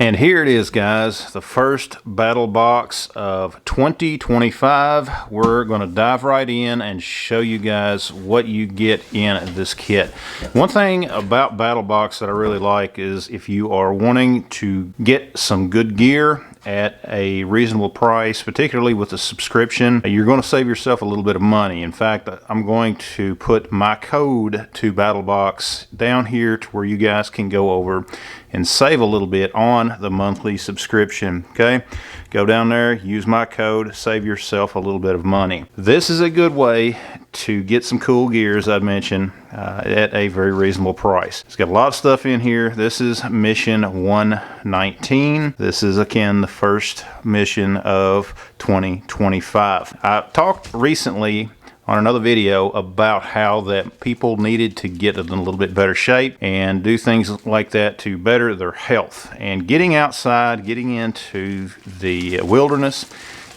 And here it is, guys, the first battle box of 2025. We're going to dive right in and show you guys what you get in this kit. One thing about BattlBox that I really like is if you are wanting to get some good gear at a reasonable price, particularly with a subscription, you're going to save yourself a little bit of money. In fact, I'm going to put my code to BattlBox down here to where you guys can go over and save a little bit on the monthly subscription. Okay, go down there, use my code, save yourself a little bit of money. This is a good way to get some cool gear, as I mentioned, at a very reasonable price. It's got a lot of stuff in here. This is mission 119. This is, again, the first mission of 2025. I talked recently on another video about how that people needed to get in a little bit better shape and do things like that to better their health. And getting outside, getting into the wilderness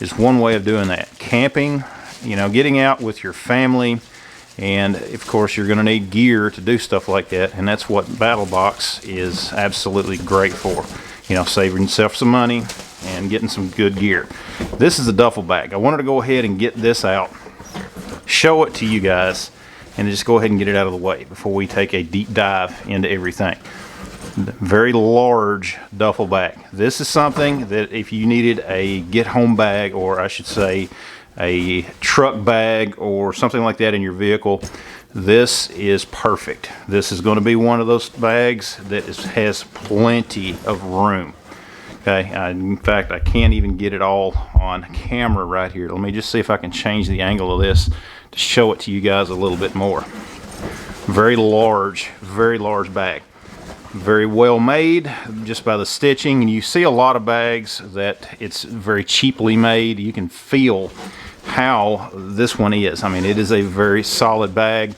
is one way of doing that. Camping, you know, getting out with your family, and of course you're going to need gear to do stuff like that, and that's what BattlBox is absolutely great for. You know, saving yourself some money and getting some good gear. This is a duffel bag. I wanted to go ahead and get this out, show it to you guys, and just go ahead and get it out of the way before we take a deep dive into everything. Very large duffel bag. This is something that if you needed a get home bag, or I should say a truck bag or something like that in your vehicle, this is perfect. This is going to be one of those bags that has plenty of room. Okay, in fact, I can't even get it all on camera right here. Let me just see if I can change the angle of this to show it to you guys a little bit more. Very large bag. Very well made, just by the stitching. And you see a lot of bags that it's very cheaply made. You can feel how this one is. I mean, it is a very solid bag.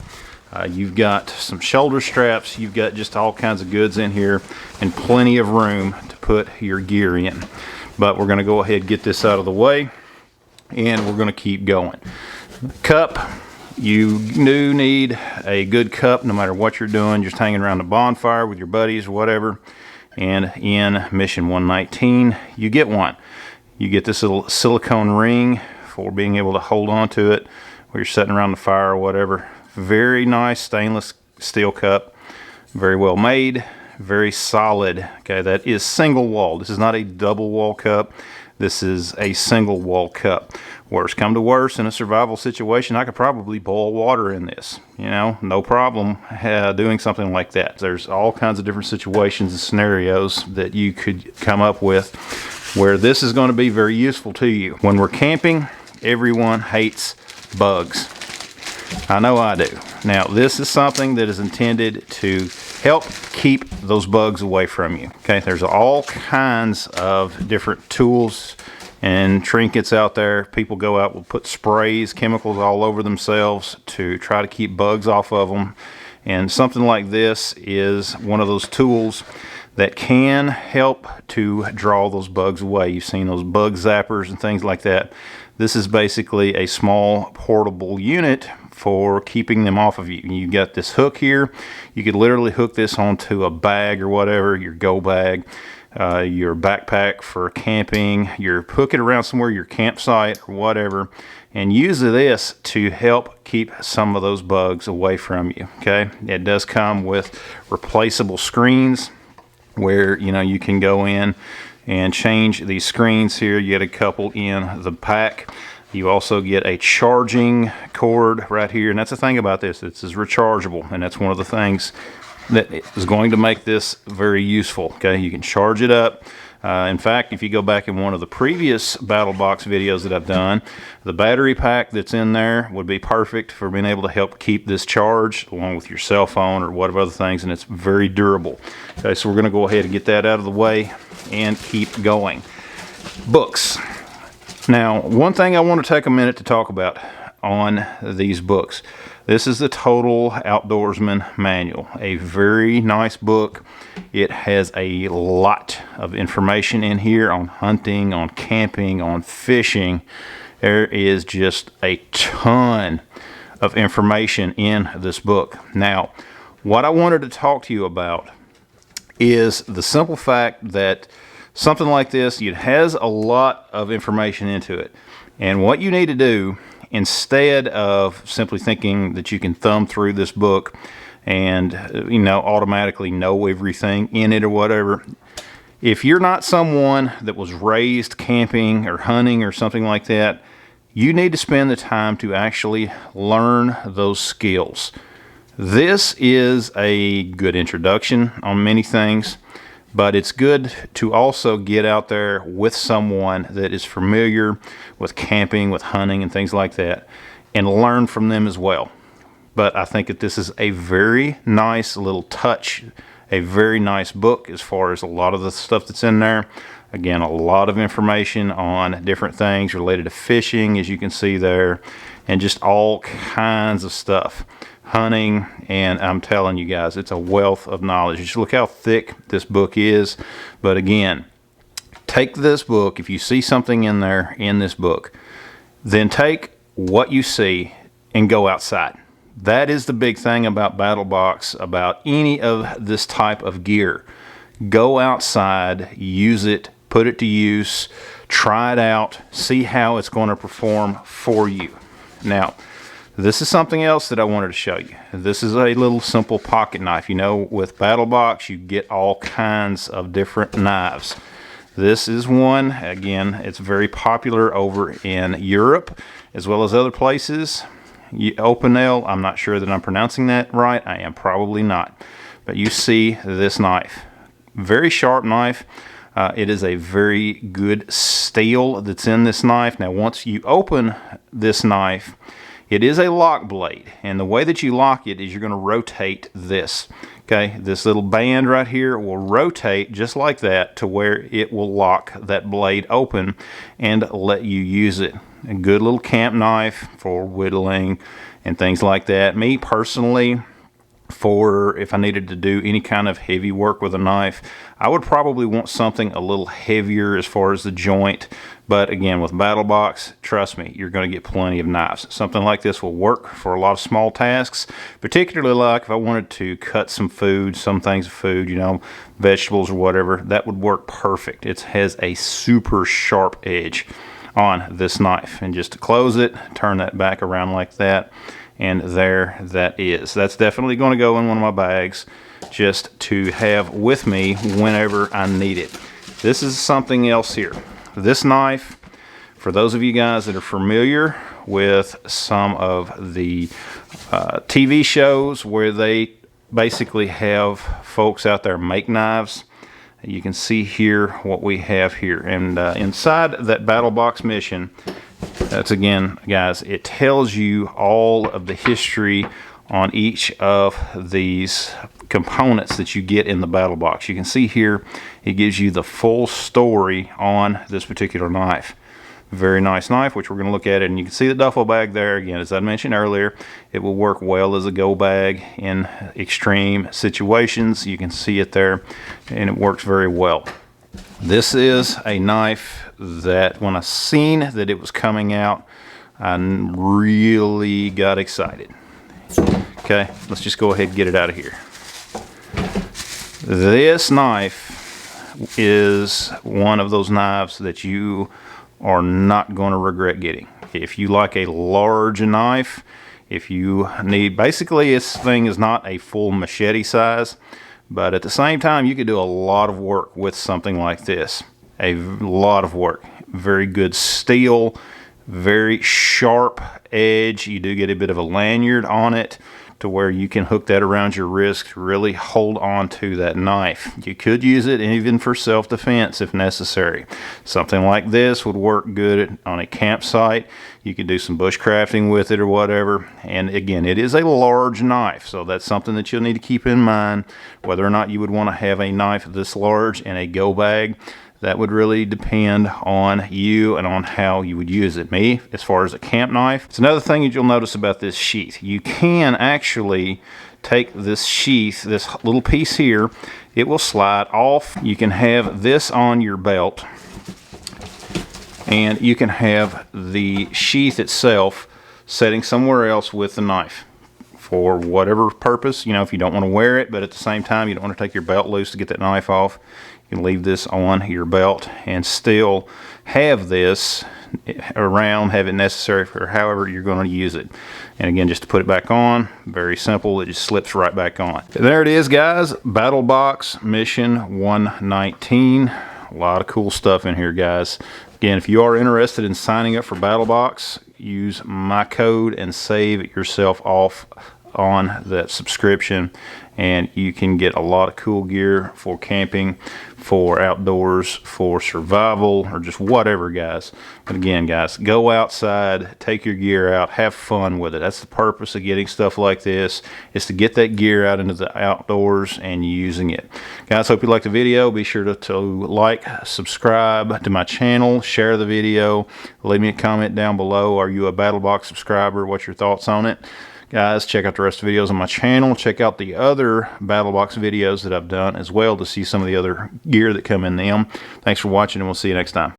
You've got some shoulder straps, you've got just all kinds of goods in here, and plenty of room to put your gear in. But we're going to go ahead and get this out of the way, and we're going to keep going. Cup. You do need a good cup no matter what you're doing, just hanging around the bonfire with your buddies or whatever. And in mission 119, you get one. You get this little silicone ring for being able to hold on to it while you're sitting around the fire or whatever. Very nice stainless steel cup, very well made, very solid. Okay, that is single wall. This is not a double wall cup. This is a single wall cup. Worst come to worst, in a survival situation, I could probably boil water in this. You know, no problem doing something like that. There's all kinds of different situations and scenarios that you could come up with where this is going to be very useful to you. When we're camping, everyone hates bugs. I know I do. Now, this is something that is intended to help keep those bugs away from you. Okay, there's all kinds of different tools and trinkets out there. People go out, will put sprays, chemicals all over themselves to try to keep bugs off of them. And something like this is one of those tools that can help to draw those bugs away. You've seen those bug zappers and things like that. This is basically a small portable unit for keeping them off of you. You got this hook here. You could literally hook this onto a bag or whatever, your go bag, your backpack for camping, hook it around somewhere, your campsite or whatever, and use this to help keep some of those bugs away from you. Okay, it does come with replaceable screens where you can go in and change these screens here. You get a couple in the pack. You also get a charging cord right here, and that's the thing about this. This is rechargeable, and that's one of the things that is going to make this very useful. Okay, you can charge it up. In fact, if you go back in one of the previous BattlBox videos that I've done, the battery pack that's in there would be perfect for being able to help keep this charged along with your cell phone or whatever other things, and it's very durable. Okay, so we're going to go ahead and get that out of the way and keep going. Books. Now, one thing I want to take a minute to talk about on these books. This is the Total Outdoorsman Manual. A very nice book. It has a lot of information in here on hunting, on camping, on fishing. There is just a ton of information in this book. Now, what I wanted to talk to you about is the simple fact that something like this, it has a lot of information into it. And what you need to do, instead of simply thinking that you can thumb through this book and automatically know everything in it or whatever, if you're not someone that was raised camping or hunting or something like that, you need to spend the time to actually learn those skills. This is a good introduction on many things, but it's good to also get out there with someone that is familiar with camping, with hunting and things like that, and learn from them as well. But I think that this is a very nice little touch, a very nice book as far as a lot of the stuff that's in there. Again, a lot of information on different things related to fishing, as you can see there, and just all kinds of stuff. Hunting, and I'm telling you guys, it's a wealth of knowledge. Just look how thick this book is. But again, take this book, if you see something in there in this book, then take what you see and go outside. That is the big thing about BattlBox, about any of this type of gear. Go outside, use it, put it to use, try it out, see how it's going to perform for you. Now, this is something else that I wanted to show you. This is a little simple pocket knife. With BattlBox, you get all kinds of different knives. This is one, again, it's very popular over in Europe as well as other places. Opinel, I'm not sure that I'm pronouncing that right. I am probably not. But you see this knife. Very sharp knife. It is a very good steel that's in this knife. Now, once you open this knife, it is a lock blade, and the way that you lock it is you're going to rotate this. Okay, this little band right here will rotate just like that to where it will lock that blade open and let you use it. A good little camp knife for whittling and things like that. Me personally, for if I needed to do any kind of heavy work with a knife, I would probably want something a little heavier as far as the joint. But again, with BattlBox, trust me, you're going to get plenty of knives. Something like this will work for a lot of small tasks, particularly like if I wanted to cut some food, some things of food, vegetables or whatever, that would work perfect. It has a super sharp edge on this knife. And just to close it, turn that back around like that, and there that is. That's definitely going to go in one of my bags just to have with me whenever I need it. This is something else here. This knife, for those of you guys that are familiar with some of the TV shows where they basically have folks out there make knives, you can see here what we have here. And inside that BattlBox mission, that's, again, guys, it tells you all of the history on each of these components that you get in the BattlBox. You can see here it gives you the full story on this particular knife. Very nice knife, which we're going to look at it, and you can see the duffel bag there. Again, as I mentioned earlier, it will work well as a go bag in extreme situations. You can see it there, and it works very well. This is a knife that when I seen that it was coming out, I really got excited. Okay, let's just go ahead and get it out of here. This knife is one of those knives that you are not going to regret getting. If you like a large knife, if you need, basically this thing is not a full machete size, but at the same time you could do a lot of work with something like this. A lot of work. Very good steel, very sharp edge. You do get a bit of a lanyard on it to where you can hook that around your wrist to really hold on to that knife. You could use it even for self-defense if necessary. Something like this would work good on a campsite. You could do some bushcrafting with it or whatever. And again, it is a large knife, so that's something that you'll need to keep in mind. Whether or not you would want to have a knife this large in a go bag, that would really depend on you and on how you would use it. Me, as far as a camp knife, it's another thing that you'll notice about this sheath. You can actually take this sheath, this little piece here, it will slide off. You can have this on your belt, and you can have the sheath itself setting somewhere else with the knife for whatever purpose. If you don't want to wear it, but at the same time you don't want to take your belt loose to get that knife off, you You can leave this on your belt and still have this around, have it necessary for however you're going to use it. And again, just to put it back on, very simple, it just slips right back on. There it is, guys, BattlBox Mission 119. A lot of cool stuff in here, guys. Again, if you are interested in signing up for BattlBox, use my code and save yourself off on that subscription, and you can get a lot of cool gear for camping, for outdoors, for survival, or just whatever, guys. But again, guys, go outside, take your gear out, have fun with it. That's the purpose of getting stuff like this, is to get that gear out into the outdoors and using it. Guys, hope you liked the video. Be sure to like, subscribe to my channel, share the video, leave me a comment down below. Are you a BattlBox subscriber? What's your thoughts on it? Guys, check out the rest of the videos on my channel. Check out the other BattlBox videos that I've done as well to see some of the other gear that come in them. Thanks for watching, and we'll see you next time.